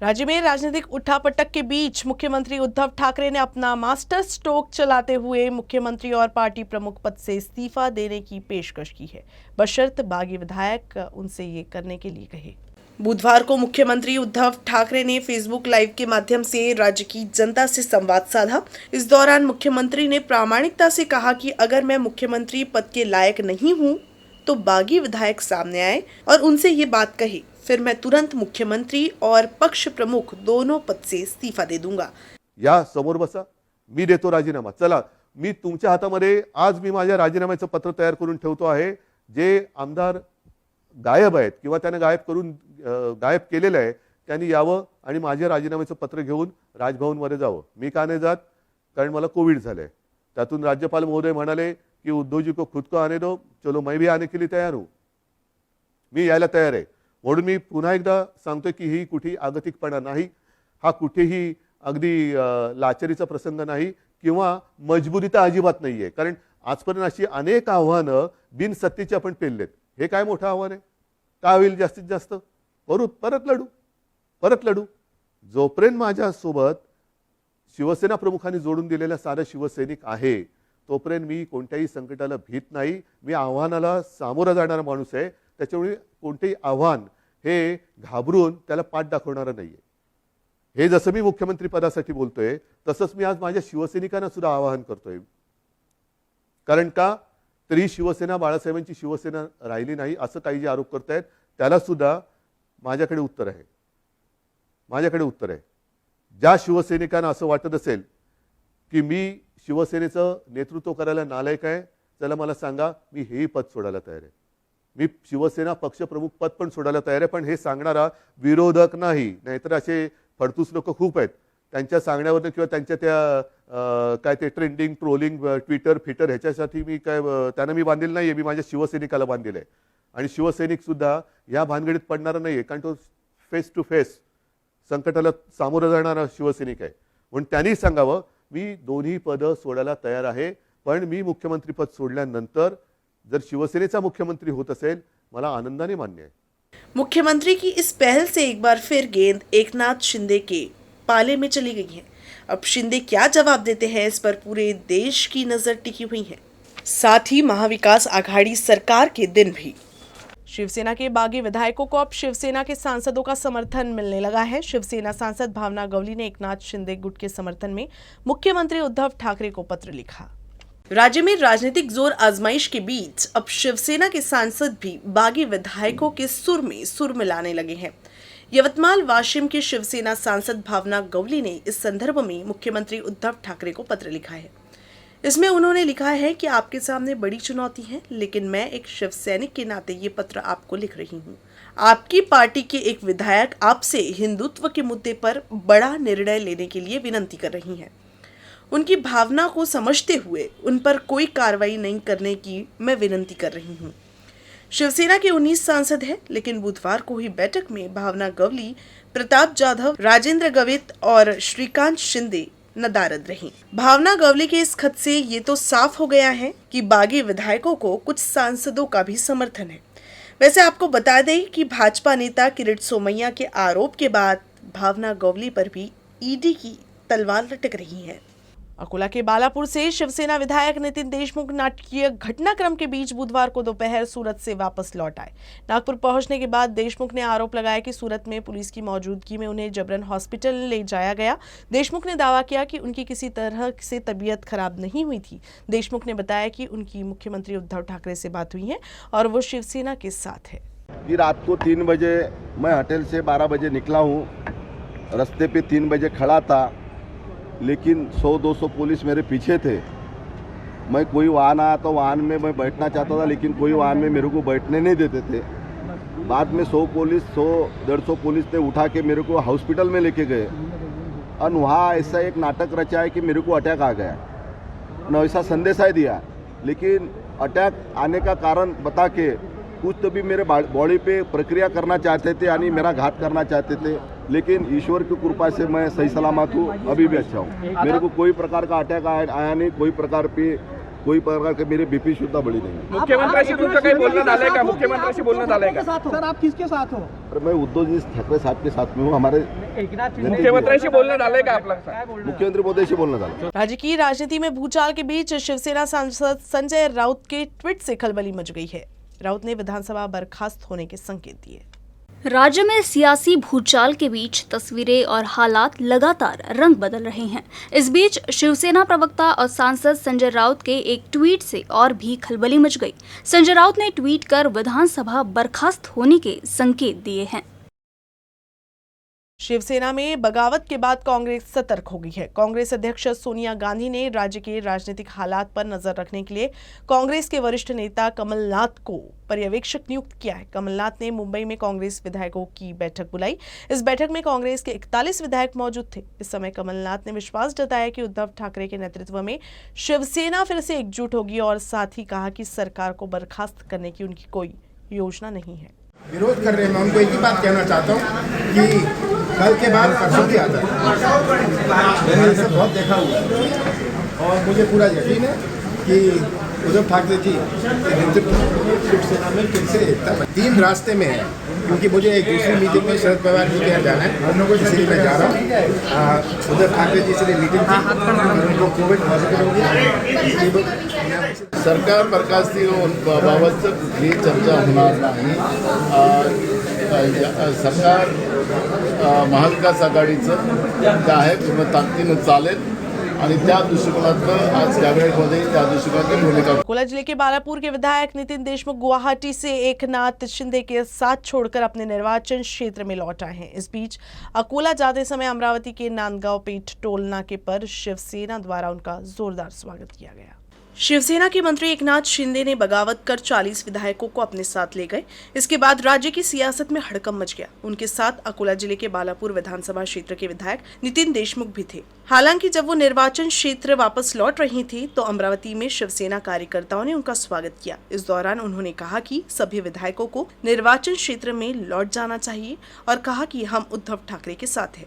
राज्य में राजनीतिक उठापटक के बीच मुख्यमंत्री उद्धव ठाकरे ने अपना मास्टर स्ट्रोक चलाते हुए मुख्यमंत्री और पार्टी प्रमुख पद से इस्तीफा देने की पेशकश की है, बशर्त बागी विधायक उनसे ये करने के लिए कहे। बुधवार को मुख्यमंत्री उद्धव ठाकरे ने फेसबुक लाइव के माध्यम से राज्य की जनता से संवाद साधा। इस दौरान मुख्यमंत्री ने प्रामाणिकता से कहा कि अगर मैं मुख्यमंत्री पद के लायक नहीं हूं, तो बागी विधायक सामने आए और उनसे ये बात कहे, फिर मैं तुरंत मुख्यमंत्री और पक्ष प्रमुख दोनों पद से इस्तीफा दे दूंगा। या समोर बसा, मी देतो राजीनामा। चला, मी तुमच्या हातामध्ये आज मी माझ्या राजीनाम्याचं पत्र तयार करून ठेवतो आहे। जे आमदार गायब आहेत किंवा त्याने गायब केलेलं आहे त्यांनी यावं आणि माझ्या राजीनाम्याचं पत्र घेऊन राजभवनमध्ये जावं। मी का नाही जात? कारण मला कोविड झालंय। त्यातून राज्यपाल महोदय म्हणाले कि उद्धव जी को खुद को आने दो, चलो मैं भी आने के लिए तैयार हूं। मी यायला तयार आहे। म्हणून मी पुन्हा एकदा सांगतोय की ही कुठेही आगतिकपणा नाही, हा कुठेही अगदी लाचारीचा प्रसंग नाही किंवा मजबुरी तर अजिबात नाहीये। कारण आजपर्यंत अशी अनेक आव्हानं बिनसत्तेची आपण पेललेत। हे काय मोठं आव्हान आहे? काय होईल जास्तीत जास्त? परत लढू। जोपर्यंत माझ्यासोबत शिवसेना प्रमुखांनी जोडून दिलेला सारा शिवसैनिक आहे तोपर्यंत मी कोणत्याही संकटाला भीत नाही। मी आव्हानाला सामोरा जाणारा माणूस आहे। त्याच्यामुळे कोणतेही आव्हान हे घाबरून त्याला पाठ दाखवणारा नाहीये। हे जसं मी मुख्यमंत्री पदासाठी बोलतोय तसंच मी आज माझ्या शिवसैनिकांना सुद्धा आवाहन करतोय। कारण का तरी शिवसेना बाळासाहेबांची शिवसेना राहिली नाही असं काही जे आरोप करतायत त्याला सुद्धा माझ्याकडे उत्तर आहे। ज्या शिवसैनिकांना असं वाटत असेल की मी शिवसेनेचं नेतृत्व करायला नालायक आहे, त्याला मला सांगा, मी हेही पद सोडायला तयार आहे। मी शिवसेना पक्षप्रमुख पद पण सोडायला तयार आहे, पण हे सांगणारा विरोधक नाही। नाहीतर असे फडतूस लोक खूप आहेत, त्यांच्या सांगण्यावरनं किंवा त्यांच्या त्या काय ते ट्रेंडिंग ट्रोलिंग ट्विटर फिटर ह्याच्यासाठी मी काय त्यांना मी बांधलेलं नाहीये। मी माझ्या शिवसैनिकाला बांधलेलं आहे आणि शिवसैनिक सुद्धा या भानगडीत पडणारा नाहीये। कारण तो फेस टू फेस संकटाला सामोरं जाणारा शिवसैनिक आहे। म्हणून त्यांनी सांगावं, मी दोन्ही पद सोडायला तयार आहे, पण मी मुख्यमंत्री पद सोडल्यानंतर जर शिवसेनेचा मुख्यमंत्री होत असेल मला आनंदाने मान्य आहे। मुख्यमंत्री की इस पहल से एक बार फिर गेंद एकनाथ शिंदे के पाले में चली गई है। अब शिंदे क्या जवाब देते हैं, इस पर पूरे देश की नजर टिकी हुई है। साथ ही महाविकास आघाड़ी सरकार के दिन भी शिवसेना के बागी विधायकों को अब शिवसेना के सांसदों का समर्थन मिलने लगा है। शिवसेना सांसद भावना गवली ने एकनाथ शिंदे गुट के समर्थन में मुख्यमंत्री उद्धव ठाकरे को पत्र लिखा। राज्य में राजनीतिक जोर आजमाइश के बीच अब शिवसेना के सांसद भी बागी विधायकों के सुर में सुर मिलाने लगे हैं। यवतमाल वाशिम के शिवसेना सांसद भावना गवली ने इस संदर्भ में मुख्यमंत्री उद्धव ठाकरे को पत्र लिखा है। इसमें उन्होंने लिखा है कि आपके सामने बड़ी चुनौती है, लेकिन मैं एक शिव सैनिक के नाते ये पत्र आपको लिख रही हूँ। आपकी पार्टी के एक विधायक आपसे हिंदुत्व के मुद्दे पर बड़ा निर्णय लेने के लिए विनंती कर रही हैं। उनकी भावना को समझते हुए उन पर कोई कार्रवाई नहीं करने की मैं विनंती कर रही हूँ। शिवसेना के 19 सांसद हैं, लेकिन बुधवार को हुई बैठक में भावना गवली, प्रताप जाधव, राजेंद्र गवित और श्रीकांत शिंदे नदारद रही। भावना गवली के इस खत से ये तो साफ हो गया है कि बागी विधायकों को कुछ सांसदों का भी समर्थन है। वैसे आपको बता दें कि भाजपा नेता किरीट सोमैया के आरोप के बाद भावना गवली पर भी ईडी की तलवार लटक रही है। अकोला के बालापुर से शिवसेना विधायक नितिन देशमुख नाटकीय घटनाक्रम के बीच बुधवार को दोपहर सूरत से वापस लौट आए। नागपुर पहुंचने के बाद देशमुख ने आरोप लगाया कि सूरत में पुलिस की मौजूदगी में उन्हें जबरन हॉस्पिटल ले जाया गया। देशमुख ने दावा किया कि उनकी किसी तरह से तबीयत खराब नहीं हुई थी। देशमुख ने बताया कि उनकी मुख्यमंत्री उद्धव ठाकरे से बात हुई है और वो शिवसेना के साथ है। रात को 3 बजे मैं होटल से 12 बजे निकला हूँ। रास्ते पे 3 बजे खड़ा था, लेकिन 100-200 पुलिस मेरे पीछे थे। मैं कोई वाहन आया तो वाहन में मैं बैठना चाहता था, लेकिन कोई वाहन में मेरे को बैठने नहीं देते थे। बाद में 100-150 पुलिस ने उठा के मेरे को हॉस्पिटल में लेके गए और वहाँ ऐसा एक नाटक रचा है कि मेरे को अटैक आ गया और ऐसा संदेशा ही दिया। लेकिन अटैक आने का कारण बता के कुछ तो भी मेरे बॉडी पे प्रक्रिया करना चाहते थे, यानी मेरा घात करना चाहते थे, लेकिन ईश्वर की कृपा से मैं सही सलामत हूँ, अभी भी अच्छा हूँ। मेरे को कोई प्रकार का अटैक आया नहीं, कोई प्रकार के मेरे बीपी सुद्धा बड़ी नहीं। मुख्यमंत्र्यांशी तुमचं काही बोलणं झालंय का? मुख्यमंत्र्यांशी बोलणं झालंय का? सर आप किसके साथ हो? पर मैं उद्धवजी ठाकरे साहब के साथ में हूँ. हमारे मुख्यमंत्र्यांशी बोलणं झालंय का आपलं? मुख्यमंत्री मोदीशी बोलणं झालं. राज्य की राजनीति में भूचाल के बीच शिवसेना सांसद संजय राउत के ट्वीट से खलबली मच गई है। राउत ने विधानसभा बर्खास्त होने के संकेत दिए। राज्य में सियासी भूचाल के बीच तस्वीरें और हालात लगातार रंग बदल रहे हैं। इस बीच शिवसेना प्रवक्ता और सांसद संजय राउत के एक ट्वीट से और भी खलबली मच गई। संजय राउत ने ट्वीट कर विधानसभा बर्खास्त होने के संकेत दिए हैं। शिवसेना में बगावत के बाद कांग्रेस सतर्क हो गई है। कांग्रेस अध्यक्ष सोनिया गांधी ने राज्य के राजनीतिक हालात पर नजर रखने के लिए कांग्रेस के वरिष्ठ नेता कमलनाथ को पर्यवेक्षक नियुक्त किया है। कमलनाथ ने मुंबई में कांग्रेस विधायकों की बैठक बुलाई। इस बैठक में कांग्रेस के 41 विधायक मौजूद थे। इस समय कमलनाथ ने विश्वास जताया कि उद्धव ठाकरे के नेतृत्व में शिवसेना फिर से एकजुट होगी और साथ ही कहा कि सरकार को बर्खास्त करने की उनकी कोई योजना नहीं है। विरोध कर रहे हैं, मैं उनको एक ही बात कहना चाहता हूँ कि कल के बाद परसों भी आता है। मैंने इसे बहुत देखा हुआ है और मुझे पूरा यकीन है कि उद्धव ठाकरे जी के नेतृत्व में शिवसेना में फिर से एकता 3 रास्ते में है, क्योंकि मुझे एक दूसरी मीटिंग में शरद पवार जी के यहाँ जाना है, इसलिए मैं जा रहा हूँ। उद्धव ठाकरे जी से मीटिंग थी, उनको कोविड पॉझिटिव हो गया। सरकार बरखास्तीबाबतचं कुठलीही चर्चा होणार नाही. सरकार महाविकास आघाडीचं जे आहे पूर्ण ताकदीनं चालेल आणि त्या दृष्टिकोनातनं आज कॅबिनेटमध्ये त्या दृष्टिकोनातून भूमिका. अकोला जिले के बालापुर के विधायक नितिन देशमुख गुवाहाटी से एकनाथ शिंदे के साथ छोड़कर अपने निर्वाचन क्षेत्र में लौट आए हैं। इस बीच अकोला जाते समय अमरावती के नांदगांव पेठ टोल नाके पर शिवसेना द्वारा उनका जोरदार स्वागत किया गया। शिवसेना के मंत्री एकनाथ शिंदे ने बगावत कर 40 विधायकों को अपने साथ ले गए। इसके बाद राज्य की सियासत में हड़कंप मच गया। उनके साथ अकोला जिले के बालापुर विधानसभा क्षेत्र के विधायक नितिन देशमुख भी थे। हालांकि जब वो निर्वाचन क्षेत्र वापस लौट रही थी तो अमरावती में शिवसेना कार्यकर्ताओं ने उनका स्वागत किया। इस दौरान उन्होंने कहा कि सभी विधायकों को निर्वाचन क्षेत्र में लौट जाना चाहिए और कहा कि हम उद्धव ठाकरे के साथ हैं।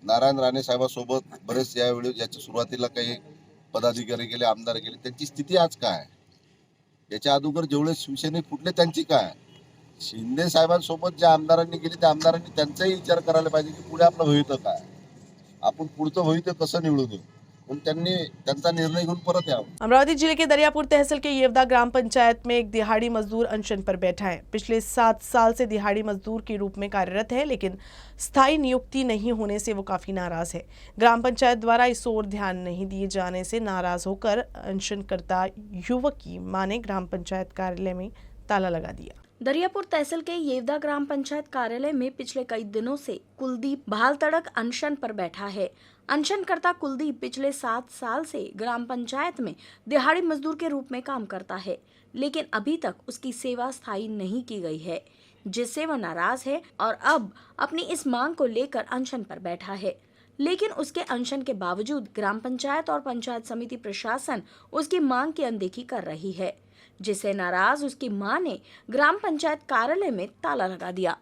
नारायण राणे साहेबांसोबत बरेच यावेळी याच्या सुरुवातीला काही पदाधिकारी गेले, आमदार गेले, त्यांची स्थिती आज काय? याच्या अगोदर जेवढे शिवसैनिक फुटले त्यांची काय? शिंदे साहेबांसोबत ज्या आमदारांनी गेले त्या आमदारांनी त्यांचाही विचार करायला पाहिजे की पुढे आपलं भविष्य काय, आपण पुढचं भविष्य कसं निवडू देऊ, पण त्यांनी त्यांचा निर्णय घेऊन परत यावं। अमरावती जिले के दरियापुर तहसील के येवदा ग्राम पंचायत में एक दिहाड़ी मजदूर अनशन पर बैठा है। पिछले 7 साल से दिहाड़ी मजदूर के रूप में कार्यरत है, लेकिन स्थायी नियुक्ति नहीं होने से वो काफी नाराज है। ग्राम पंचायत द्वारा इस ओर ध्यान नहीं दिए जाने से नाराज होकर अनशनकर्ता युवक की मां ने ग्राम पंचायत कार्यालय में ताला लगा दिया। दरियापुर तहसील के येवदा ग्राम पंचायत कार्यालय में पिछले कई दिनों से कुलदीप भाल तड़क अनशन पर बैठा है। अनशनकर्ता कुलदीप पिछले 7 साल से ग्राम पंचायत में दिहाड़ी मजदूर के रूप में काम करता है, लेकिन अभी तक उसकी सेवा स्थायी नहीं की गई है, जिससे वह नाराज है और अब अपनी इस मांग को लेकर अनशन पर बैठा है। लेकिन उसके अनशन के बावजूद ग्राम पंचायत और पंचायत समिति प्रशासन उसकी मांग की अनदेखी कर रही है, जिससे नाराज उसकी मां ने ग्राम पंचायत कार्यालय में ताला लगा दिया।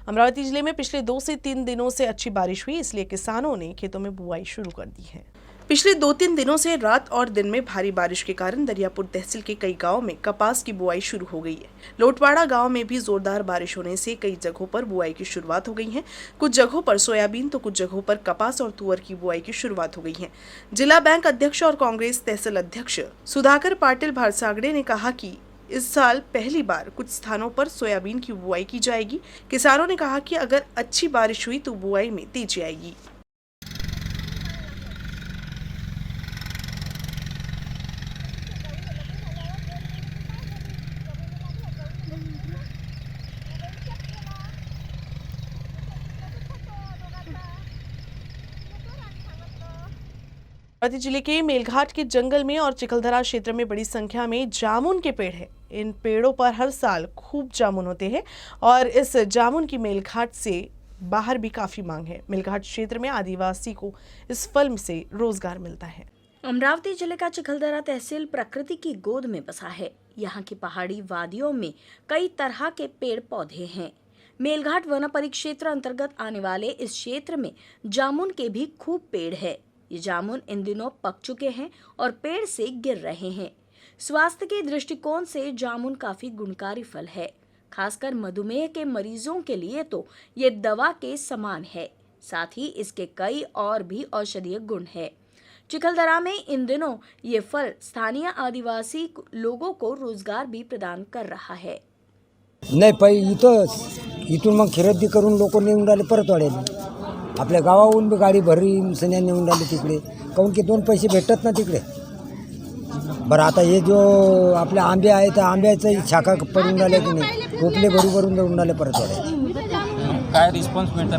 अमरावती जिले में पिछले 2 से 3 दिनों से अच्छी बारिश हुई, इसलिए किसानों ने खेतों में बुआई शुरू कर दी है। पिछले 2-3 दिनों से रात और दिन में भारी बारिश के कारण दरियापुर तहसील के कई गांवों में कपास की बुआई शुरू हो गई है। लोटवाड़ा गांव में भी जोरदार बारिश होने से कई जगहों पर बुआई की शुरुआत हो गई है। कुछ जगहों पर सोयाबीन तो कुछ जगहों पर कपास और तुअर की बुआई की शुरुआत हो गई है। जिला बैंक अध्यक्ष और कांग्रेस तहसील अध्यक्ष सुधाकर पाटिल भारसागड़े ने कहा कि इस साल पहली बार कुछ स्थानों पर सोयाबीन की बुआई की जाएगी। किसानों ने कहा कि अगर अच्छी बारिश हुई तो बुआई में तेजी आएगी। अमरावती जिले के मेलघाट के जंगल में और चिखलदरा क्षेत्र में बड़ी संख्या में जामुन के पेड़ हैं। इन पेड़ों पर हर साल खूब जामुन होते हैं और इस जामुन की मेलघाट से बाहर भी काफी मांग है। मेलघाट क्षेत्र में आदिवासी को इस फल से रोजगार मिलता है। अमरावती जिले का चिखलदरा तहसील प्रकृति की गोद में बसा है। यहाँ की पहाड़ी वादियों में कई तरह के पेड़ पौधे हैं। मेलघाट वन परिक्षेत्र अंतर्गत आने वाले इस क्षेत्र में जामुन के भी खूब पेड़ है। ये जामुन इन दिनों पक चुके हैं और पेड़ से गिर रहे हैं। स्वास्थ्य के दृष्टिकोण से जामुन काफी गुणकारी फल है। खासकर मधुमेह के मरीजों के लिए तो ये दवा के समान है। साथ ही इसके कई और भी औषधीय गुण है। चिखलदरा में इन दिनों ये फल स्थानीय आदिवासी लोगों को रोजगार भी प्रदान कर रहा है। नाही इथून मग खरेदी करून लोक नेऊन राहिले परत वाढेल। आपल्या गावाहून बी गाडी भरली सन्या नेऊन राहिले तिकडे, काहून की 2 पैसे भेटत ना तिकडे। बरं आता हे जो आपले आंबे आहे तर आंब्याचं छाका पडून राहिले की नाही, खोकले भरून देऊन राहिले परत वाढेल। काय रिस्पॉन्स मिळतंय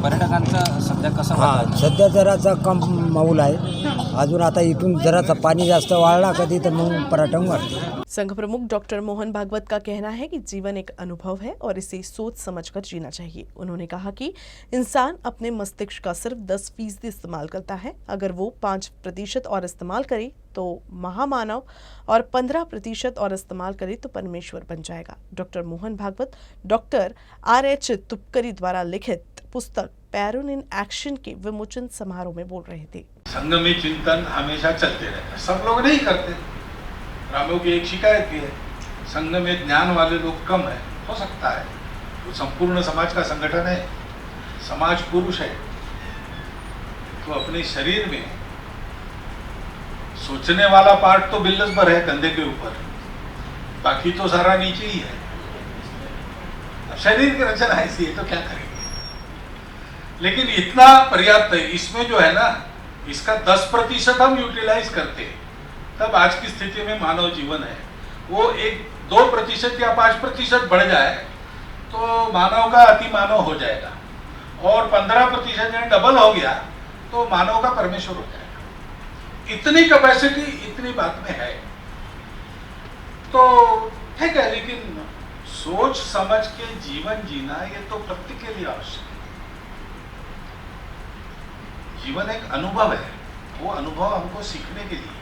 पर्यटकांचा सध्या कसं? हां, सध्या जराचा कम माऊल आहे। अजून आता इथून जराचा पाणी जास्त वाढला कधी तर मग पर्यटन वाढते। संघ प्रमुख डॉक्टर मोहन भागवत का कहना है कि जीवन एक अनुभव है और इसे सोच समझकर जीना चाहिए। उन्होंने कहा कि इंसान अपने मस्तिष्क का सिर्फ 10% इस्तेमाल करता है। अगर वो 5% और इस्तेमाल करे तो महामानव और 15% और इस्तेमाल करे तो परमेश्वर बन जाएगा। Doctor Mohan Bhagwat doctor RH Tupkari द्वारा लिखित पुस्तक पैरून इन एक्शन के विमोचन समारोह में बोल रहे थे। संघ में चिंतन हमेशा चलते रहता है, सब लोग नहीं करते। रामों की एक शिकायत भी है, संघ में ज्ञान वाले लोग कम है। हो सकता है वो संपूर्ण समाज का संगठन है, समाज पुरुष है, तो अपने शरीर में सोचने वाला पार्ट तो बिल्लस पर है कंधे के ऊपर, बाकी तो सारा नीचे ही है। अब शरीर की रचना ऐसी है तो क्या करेंगे, लेकिन इतना पर्याप्त है। इसमें जो है ना, इसका 10% हम यूटिलाइज करते हैं, तब आज की स्थिति में मानव जीवन है। वो 1-2% या 5% बढ़ जाए तो मानव का अति मानव हो जाएगा, और 15% या डबल हो गया तो मानव का परमेश्वर हो जाएगा। इतनी कैपेसिटी इतनी बात में है तो ठीक है, लेकिन सोच समझ के जीवन जीना ये तो प्रत्येक के लिए आवश्यक है। जीवन एक अनुभव है, वो अनुभव हमको सीखने के लिए